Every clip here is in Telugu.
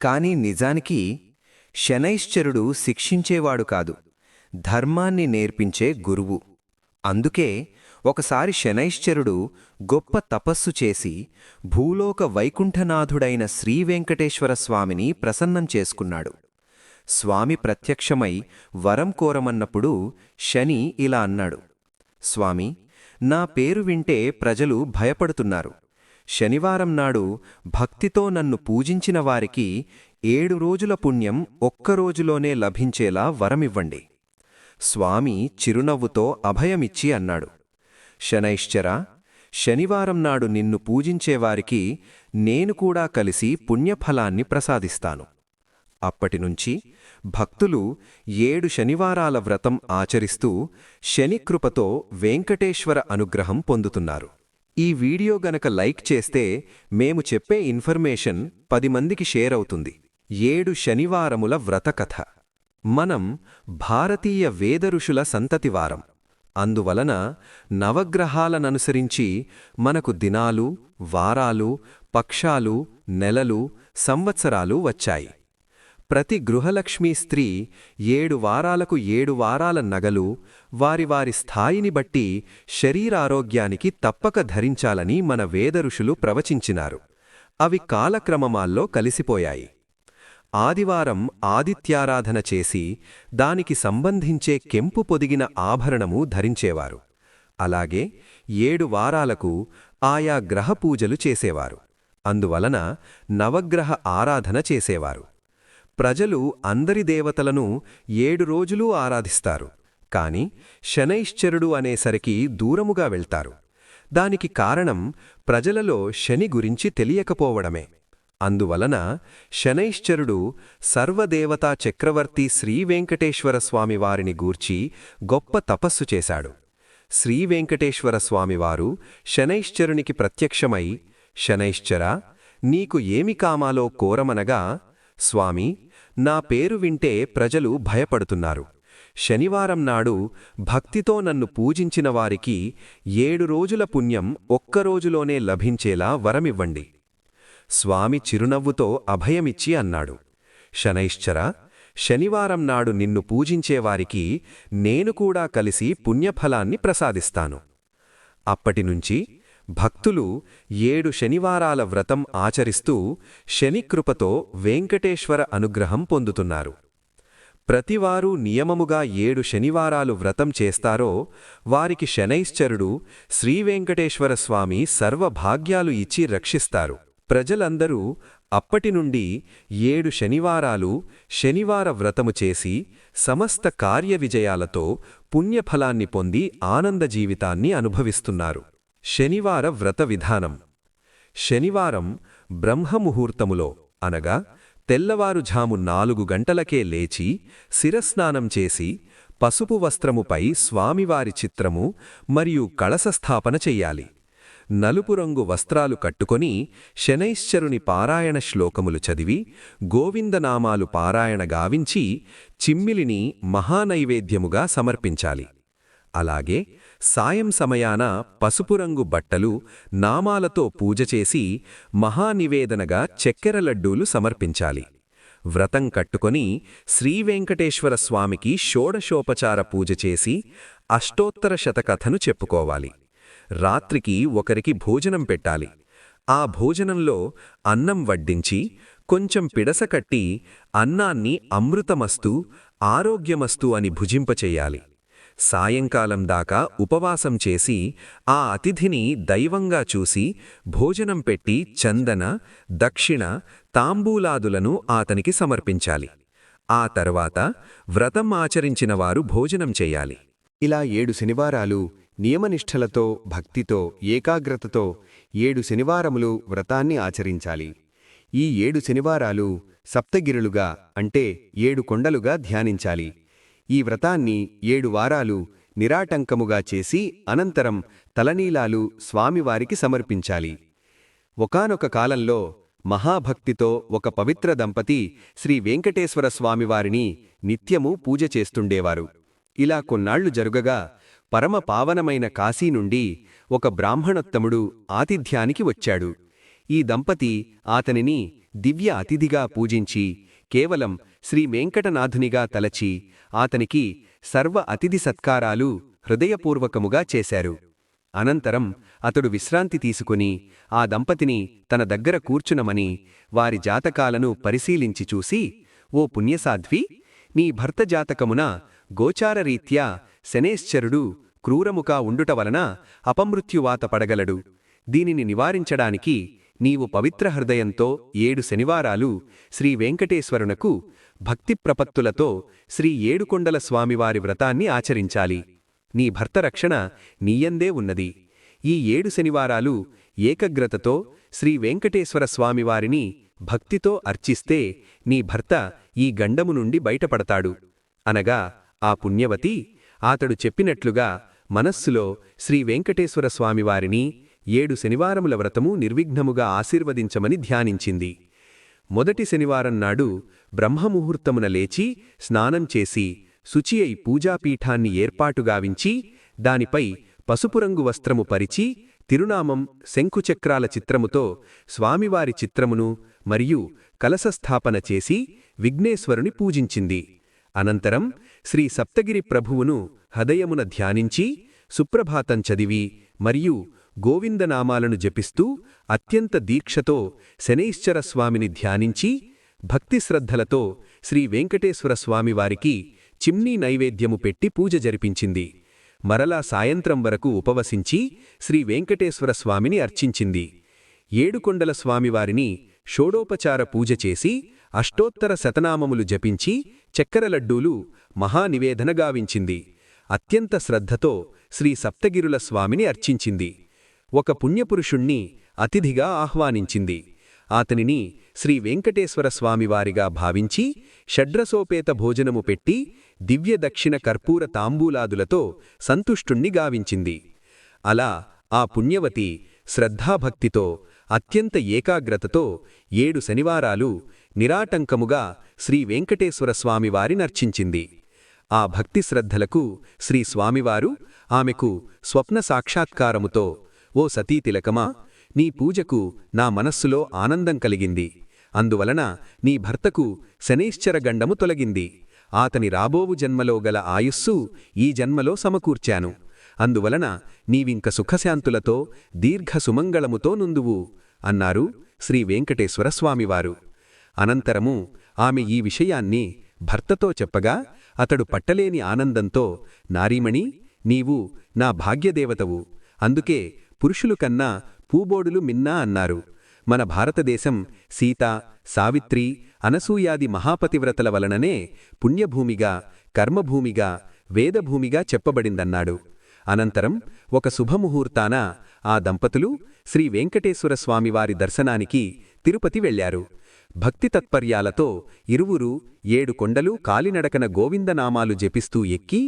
కాని నిజానికి శనైశ్చరుడు శిక్షించేవాడు కాదు, ధర్మాన్ని నేర్పించే గురువు. అందుకే ఒకసారి శనైశ్చరుడు గొప్ప తపస్సు చేసి భూలోక వైకుంఠనాథుడైన శ్రీవెంకటేశ్వరస్వామిని ప్రసన్నం చేసుకున్నాడు. స్వామి ప్రత్యక్షమై వరం కోరమన్నప్పుడు శని ఇలా అన్నాడు: స్వామి, నా పేరు వింటే ప్రజలు భయపడుతున్నారు. శనివారం నాడు భక్తితో నన్ను పూజించిన వారికి 7 రోజుల పుణ్యం ఒక్కరోజులోనే లభించేలా వరమివ్వండి. స్వామి చిరునవ్వుతో అభయమిచ్చి అన్నాడు: శనైశ్చరా, శనివారం నాడు నిన్ను పూజించేవారికి నేను కూడా కలిసి పుణ్యఫలాన్ని ప్రసాదిస్తాను. అప్పటినుంచి భక్తులు 7 శనివారాల వ్రతం ఆచరిస్తూ శనికృపతో వెంకటేశ్వర అనుగ్రహం పొందుతున్నారు. ఈ వీడియో గనక లైక్ చేస్తే మేము చెప్పే ఇన్ఫర్మేషన్ 10 మందికి షేర్ అవుతుంది. 7 శనివారముల వ్రతకథ. మనం భారతీయ వేదఋషుల సంతతివారం. అందువలన నవగ్రహాలననుసరించి మనకు దినాలు, వారాలు, పక్షాలు, నెలలు, సంవత్సరాలు వచ్చాయి. ప్రతి గృహలక్ష్మీ స్త్రీ 7 వారాలకు 7 వారాల నగలు వారి వారి స్థాయిని బట్టి శరీరారోగ్యానికి తప్పక ధరించాలని మన వేదఋషులు ప్రవచించినారు. అవి కాలక్రమమాల్లో కలిసిపోయాయి. ఆదివారం ఆదిత్యారాధన చేసి దానికి సంబంధించే కెంపు పొదిగిన ఆభరణము ధరించేవారు. అలాగే 7 వారాలకు ఆయా గ్రహపూజలు చేసేవారు. అందువలన నవగ్రహ ఆరాధన చేసేవారు. ప్రజలు అందరి దేవతలను 7 రోజులూ ఆరాధిస్తారు. కాని శనైశ్చరుడు అనేసరికి దూరముగా వెళ్తారు. దానికి కారణం ప్రజలలో శని గురించి తెలియకపోవడమే. అందువలన శనైశ్చరుడు సర్వదేవతా చక్రవర్తి శ్రీవెంకటేశ్వరస్వామివారిని గూర్చి గొప్ప తపస్సు చేశాడు. శ్రీవెంకటేశ్వరస్వామివారు శనైశ్చరునికి ప్రత్యక్షమై, శనైశ్చరా, నీకు ఏమి కామాలో కోరమనగా, స్వామి, నా పేరు వింటే ప్రజలు భయపడుతున్నారు. శనివారం నాడు భక్తితో నన్ను పూజించిన వారికి 7 రోజుల పుణ్యం ఒక్కరోజులోనే లభించేలా వరమివ్వండి. స్వామి చిరునవ్వుతో అభయమిచ్చి అన్నాడు: శనైశ్చరా, శనివారం నాడు నిన్ను పూజించేవారికి నేను కూడా కలిసి పుణ్యఫలాన్ని ప్రసాదిస్తాను. అప్పటినుంచి భక్తులు 7 శనివారాల వ్రతం ఆచరిస్తూ శనికృపతో వెంకటేశ్వర అనుగ్రహం పొందుతున్నారు. ప్రతివారూ నియమముగా 7 శనివారాలు వ్రతం చేస్తారో వారికి శనైశ్చరుడు శ్రీవెంకటేశ్వరస్వామి సర్వభాగ్యాలు ఇచ్చి రక్షిస్తారు. ప్రజలందరూ అప్పటినుండి 7 శనివారాలు శనివార వ్రతము చేసి సమస్త కార్యవిజయాలతో పుణ్యఫలాన్ని పొంది ఆనంద జీవితాన్ని అనుభవిస్తున్నారు. శనివార వ్రత విధానం. శనివారం బ్రహ్మముహూర్తములో అనగా తెల్లవారుఝాము 4 గంటలకే లేచి శిరస్నానం చేసి పసుపు వస్త్రముపై స్వామివారి చిత్రము మరియు కళసస్థాపన చెయ్యాలి. నలుపు రంగు వస్త్రాలు కట్టుకొని శనైశ్చరుని పారాయణ శ్లోకములు చదివి గోవిందనామాలు పారాయణ గావించి చిమ్మిలిని మహానైవేద్యముగా సమర్పించాలి. అలాగే సాయం సమయాన పసుపురంగు బట్టలు నామాలతో పూజ చేసి మహానివేదనగా చక్కెర లడ్డూలు సమర్పించాలి. వ్రతం కట్టుకొని శ్రీవెంకటేశ్వరస్వామికి షోడశోపచార పూజ చేసి అష్టోత్తర శతకథను చెప్పుకోవాలి. రాత్రికి ఒకరికి భోజనం పెట్టాలి. ఆ భోజనంలో అన్నం వడ్డించి కొంచెం పిడసకట్టి అన్నాన్ని అమృతమస్తు ఆరోగ్యమస్తు అని భుజింపచెయ్యాలి. సాయంకాలం దాకా ఉపవాసం చేసి ఆ అతిథిని దైవంగా చూసి భోజనం పెట్టి చందన, దక్షిణ, తాంబూలాదులను ఆతనికి సమర్పించాలి. ఆ తర్వాత వ్రతం ఆచరించినవారు భోజనం చెయ్యాలి. ఇలా 7 శనివారాలు నియమనిష్ఠలతో భక్తితో ఏకాగ్రతతో 7 శనివారములు వ్రతాన్ని ఆచరించాలి. ఈ 7 శనివారాలు సప్తగిరులుగా అంటే 7 కొండలుగా ధ్యానించాలి. ఈ వ్రతాన్ని 7 వారాలు నిరాటంకముగా చేసి అనంతరం తలనీలాలు స్వామివారికి సమర్పించాలి. ఒకానొక కాలంలో మహాభక్తితో ఒక పవిత్ర దంపతి శ్రీ వెంకటేశ్వర స్వామివారిని నిత్యము పూజ చేస్తుండేవారు. ఇలా కొన్నాళ్లు జరుగగా పరమ పావనమైన కాశీ నుండి ఒక బ్రాహ్మణోత్తముడు ఆతిథ్యానికి వచ్చాడు. ఈ దంపతి ఆతనిని దివ్య అతిథిగా పూజించి కేవలం శ్రీ వెంకటనాథునిగా తలచి ఆతనికి సర్వ అతిథి సత్కారాలు హృదయపూర్వకముగా చేశారు. అనంతరం అతడు విశ్రాంతి తీసుకుని ఆ దంపతిని తన దగ్గర కూర్చునమని వారి జాతకాలను పరిశీలించి చూసి, ఓ పుణ్యసాధ్వి, నీ భర్త జాతకమున గోచారరీత్యా శనేశ్చరుడు క్రూరముగా ఉండుట వలన అపమృత్యువాత పడగలడు. దీనిని నివారించడానికి నీవు పవిత్ర హృదయంతో 7 శనివారాలు శ్రీ వెంకటేశ్వరునకు భక్తిప్రపత్తులతో శ్రీ ఏడుకొండల స్వామివారి వ్రతాన్ని ఆచరించాలి. నీ భర్త రక్షణ నీయందే ఉన్నది. ఈ 7 శనివారాలు ఏకగ్రతతో శ్రీ వెంకటేశ్వర స్వామివారిని భక్తితో అర్చిస్తే నీ భర్త ఈ గండము నుండి బయటపడతాడు. అనగా ఆ పుణ్యవతి అతడు చెప్పినట్లుగా మనస్సులో శ్రీ వెంకటేశ్వర స్వామివారిని 7 శనివారముల వ్రతము నిర్విఘ్నముగా ఆశీర్వదించమని ధ్యానించింది. మొదటి శనివారం నాడు బ్రహ్మముహూర్తమున లేచి స్నానం చేసి శుచి అయి పూజాపీఠాన్ని ఏర్పాటుగావించి దానిపై పసుపురంగు వస్త్రము పరిచి తిరునామం శంకుచక్రాల చిత్రముతో స్వామివారి చిత్రమును మరియు కలశస్థాపన చేసి విఘ్నేశ్వరుని పూజించింది. అనంతరం శ్రీ సప్తగిరి ప్రభువును హృదయమున ధ్యానించి సుప్రభాతం చదివి మరియు గోవిందనామాలను జపిస్తూ అత్యంత దీక్షతో శనైశ్చర స్వామిని ధ్యానించి భక్తిశ్రద్ధలతో శ్రీ వెంకటేశ్వర స్వామివారికి చిమ్నీ నైవేద్యము పెట్టి పూజ జరిపించింది. మరలా సాయంత్రం వరకు ఉపవసించి శ్రీ వెంకటేశ్వర స్వామిని అర్చించింది. ఏడుకొండల స్వామివారిని షోడోపచార పూజ చేసి అష్టోత్తర శతనామములు జపించి చక్కెర లడ్డూలు మహానివేదన గావించింది. అత్యంత శ్రద్ధతో శ్రీ సప్తగిరుల స్వామిని అర్చించింది. ఒక పుణ్యపురుషుణ్ణి అతిథిగా ఆహ్వానించింది. ఆతనిని శ్రీ వెంకటేశ్వర స్వామివారిగా భావించి షడ్రసోపేత భోజనము పెట్టి దివ్య దక్షిణ కర్పూర తాంబూలాదులతో సంతుష్టుణ్ణి గావించింది. అలా ఆ పుణ్యవతి శ్రద్ధాభక్తితో అత్యంత ఏకాగ్రతతో 7 శనివారాలు నిరాటంకముగా శ్రీ వెంకటేశ్వర స్వామివారినర్చించింది. ఆ భక్తి శ్రద్ధలకు శ్రీ స్వామివారు ఆమెకు స్వప్న సాక్షాత్కారముతో, ఓ సతీతిలకమా, నీ పూజకు నా మనస్సులో ఆనందం కలిగింది. అందువలన నీ భర్తకు శనైశ్చర గండము తొలగింది. ఆతని రాబోవు జన్మలో గల ఆయుస్సు ఈ జన్మలో సమకూర్చాను. అందువలన నీవింక సుఖశాంతులతో దీర్ఘ సుమంగళముతో నుందువు అన్నారు శ్రీ వెంకటేశ్వర స్వామివారు. అనంతరము ఆమె ఈ విషయాన్ని భర్తతో చెప్పగా అతడు పట్టలేని ఆనందంతో, నారీమణి, నీవు నా భాగ్యదేవతవు, అందుకే పురుషులు కన్నా పూబోడులు మిన్నా అన్నారు. మన భారతదేశం సీత, సావిత్రి, అనసూయాది మహాపతివ్రతల వలననే పుణ్యభూమిగా, కర్మభూమిగా, వేదభూమిగా చెప్పబడిందన్నాడు. అనంతరం ఒక శుభముహూర్తాన ఆ దంపతులు శ్రీ వెంకటేశ్వర స్వామివారి దర్శనానికి తిరుపతి వెళ్లారు. భక్తి తత్పర్యాలతో ఇరువురు 7 కొండలు కాలినడకన గోవిందనామాలు జపిస్తూ ఎక్కి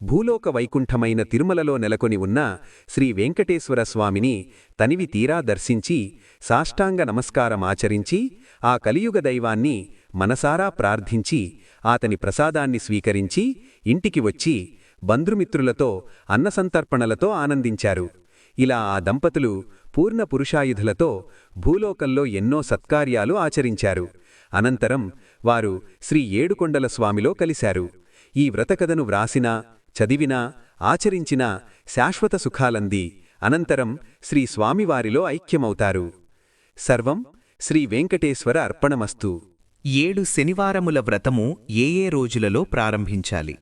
భూలోక వైకుంఠమైన తిరుమలలో నెలకొని ఉన్న శ్రీ వెంకటేశ్వర స్వామిని తనివి తీరా దర్శించి సాష్టాంగ నమస్కారమాచరించి ఆ కలియుగ దైవాన్ని మనసారా ప్రార్థించి ఆతని ప్రసాదాన్ని స్వీకరించి ఇంటికి వచ్చి బంధుమిత్రులతో అన్నసంతర్పణలతో ఆనందించారు. ఇలా ఆ దంపతులు పూర్ణ పురుషాయుధులతో భూలోకంలో ఎన్నో సత్కార్యాలు ఆచరించారు. అనంతరం వారు శ్రీ ఏడుకొండల స్వామిలో కలిశారు. ఈ వ్రతకథను వ్రాసినా, చదివినా, ఆచరించినా శాశ్వత సుఖాలంది అనంతరం శ్రీ స్వామివారిలో ఐక్యమవుతారు. సర్వం శ్రీ వెంకటేశ్వర అర్పణమస్తు. 7 శనివారముల వ్రతము ఏ రోజులలో ప్రారంభించాలి?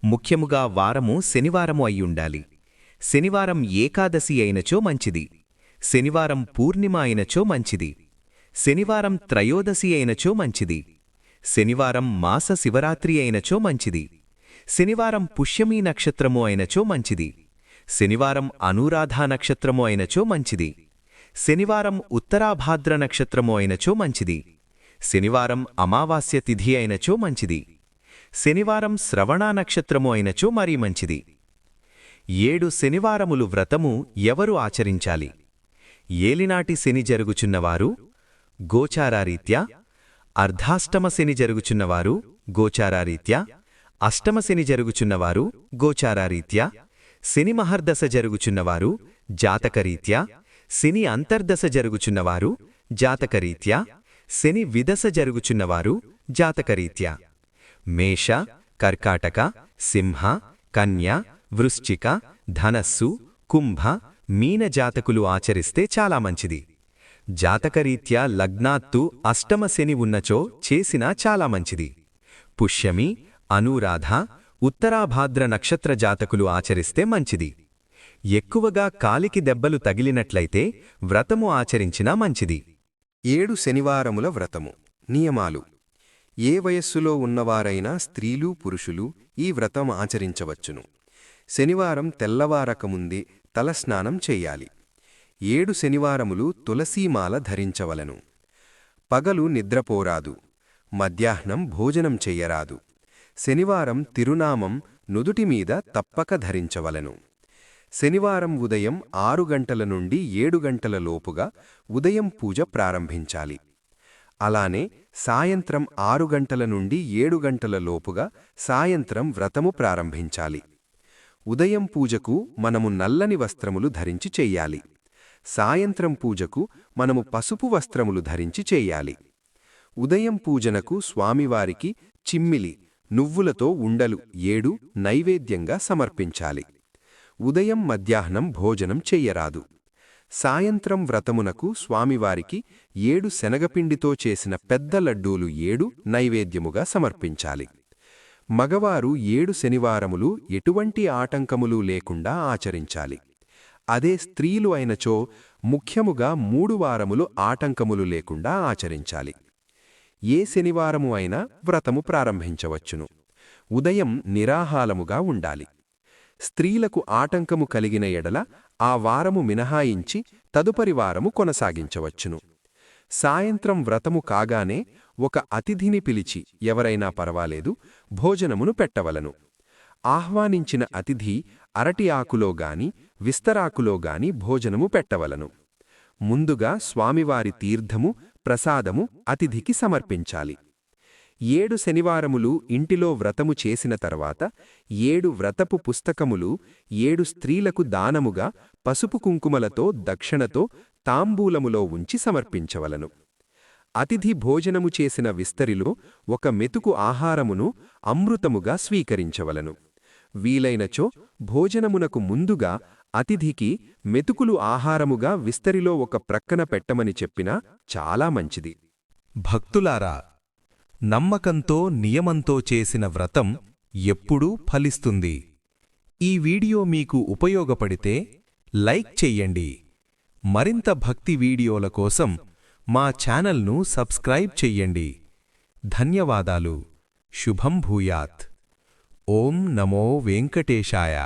ముఖ్యముగా వారము శనివారము అయ్యుండాలి. శనివారం ఏకాదశి అయినచో మంచిది. శనివారం పూర్ణిమ అయినచో మంచిది. శనివారం త్రయోదశి అయినచో మంచిది. శనివారం మాస శివరాత్రి అయినచో మంచిది. శనివారం పుష్యమీ నక్షత్రము అయినచో మంచిది. శనివారం అనూరాధా నక్షత్రము అయినచో మంచిది. శనివారం ఉత్తరాభాద్ర నక్షత్రము అయినచో మంచిది. శనివారం అమావాస్య తిథి అయినచో మంచిది. శనివారం శ్రవణా నక్షత్రము అయినచో మరీ మంచిది. 7 శనివారములు వ్రతము ఎవరు ఆచరించాలి? ఏలినాటి శని జరుగుచున్నవారు గోచారారీత్యా, అర్ధాష్టమ శని జరుగుచున్నవారు గోచారారీత్యా, అష్టమ శని జరుగుచున్నవారు గోచారారీత్యా, శని మహర్దశ జరుగుచున్నవారు జాతకరీత్యా, శని అంతర్దశ జరుగుచున్నవారు జాతకరీత్యా, శని విదశ జరుగుచున్నవారు జాతకరీత్యా మేష, కర్కాటక, సింహ, కన్య, వృశ్చిక, ధనస్సు, కుంభ, మీన జాతకులు ఆచరిస్తే చాలా మంచిది. జాతకరీత్యా లగ్నాత్తు అష్టమ శని ఉన్నచో చేసినా చాలా మంచిది. పుష్యమి, అనురాధ, ఉత్తరాభాద్ర నక్షత్ర జాతకులు ఆచరిస్తే మంచిది. ఎక్కువగా కాలికి దెబ్బలు తగిలినట్లయితే వ్రతము ఆచరించినా మంచిది. 7 శనివారముల వ్రతము నియమాలు. ఏ వయస్సులో ఉన్నవారైనా స్త్రీలు పురుషులు ఈ వ్రతం ఆచరించవచ్చును. శనివారం తెల్లవారకముందే తలస్నానం చెయ్యాలి. 7 శనివారములు తులసీమాల ధరించవలెను. పగలు నిద్రపోరాదు. మధ్యాహ్నం భోజనం చెయ్యరాదు. శనివారం తిరునామం నుదుటిమీద తప్పక ధరించవలెను. శనివారం ఉదయం 6 గంటల నుండి 7 గంటల లోపుగా ఉదయం పూజ ప్రారంభించాలి. అలానే సాయంత్రం 6 గంటల నుండి 7 గంటల లోపుగా సాయంత్రం వ్రతము ప్రారంభించాలి. ఉదయం పూజకు మనము నల్లని వస్త్రములు ధరించి చెయ్యాలి. సాయంత్రం పూజకు మనము పసుపు వస్త్రములు ధరించి చెయ్యాలి. ఉదయం పూజనకు స్వామివారికి చిమ్మిలి, నువ్వులతో ఉండలు 7 నైవేద్యంగా సమర్పించాలి. ఉదయం మధ్యాహ్నం భోజనం చెయ్యరాదు. సాయంత్రం వ్రతమునకు స్వామివారికి 7 శనగపిండితో చేసిన పెద్ద లడ్డూలు 7 నైవేద్యముగా సమర్పించాలి. మగవారు 7 శనివారములు ఎటువంటి ఆటంకములు లేకుండా ఆచరించాలి. అదే స్త్రీలు అయినచో ముఖ్యముగా 3 వారములు ఆటంకములు లేకుండా ఆచరించాలి. ఏ శనివారము అయినా వ్రతము ప్రారంభించవచ్చును. ఉదయం నిరాహారముగా ఉండాలి. స్త్రీలకు ఆటంకము కలిగిన ఎడల ఆ వారము మినహాయించి తదుపరి వారము కొనసాగించవచ్చును. సాయంత్రం వ్రతము కాగానే ఒక అతిథిని పిలిచి ఎవరైనా పర్వాలేదు భోజనమును పెట్టవలను. ఆహ్వానించిన అతిథి అరటి ఆకులోగాని విస్తరాకులోగాని భోజనము పెట్టవలను. ముందుగా స్వామివారి తీర్థము, ప్రసాదము అతిథికి సమర్పించాలి. 7 శనివారములు ఇంటిలో వ్రతము చేసిన తర్వాత 7 వ్రతపు పుస్తకములు 7 స్త్రీలకు దానముగా పసుపు కుంకుమలతో దక్షిణతో తాంబూలములో ఉంచి సమర్పించవలను. అతిథి భోజనము చేసిన విస్తరిలో ఒక మెతుకు ఆహారమును అమృతముగా స్వీకరించవలను. వీలైనచో భోజనమునకు ముందుగా అతిథికి మెతుకులు ఆహారముగా విస్తరిలో ఒక ప్రక్కన పెట్టమని చెప్పినా చాలా మంచిది. భక్తులారా, నమ్మకంతో నియమంతో చేసిన వ్రతం ఎప్పుడూ ఫలిస్తుంది. ఈ వీడియో మీకు ఉపయోగపడితే లైక్ చెయ్యండి. మరింత భక్తి వీడియోల కోసం మా ఛానల్ను సబ్స్క్రైబ్ చెయ్యండి. ధన్యవాదాలు. శుభం భూయాత్. ఓం నమో వెంకటేశాయ.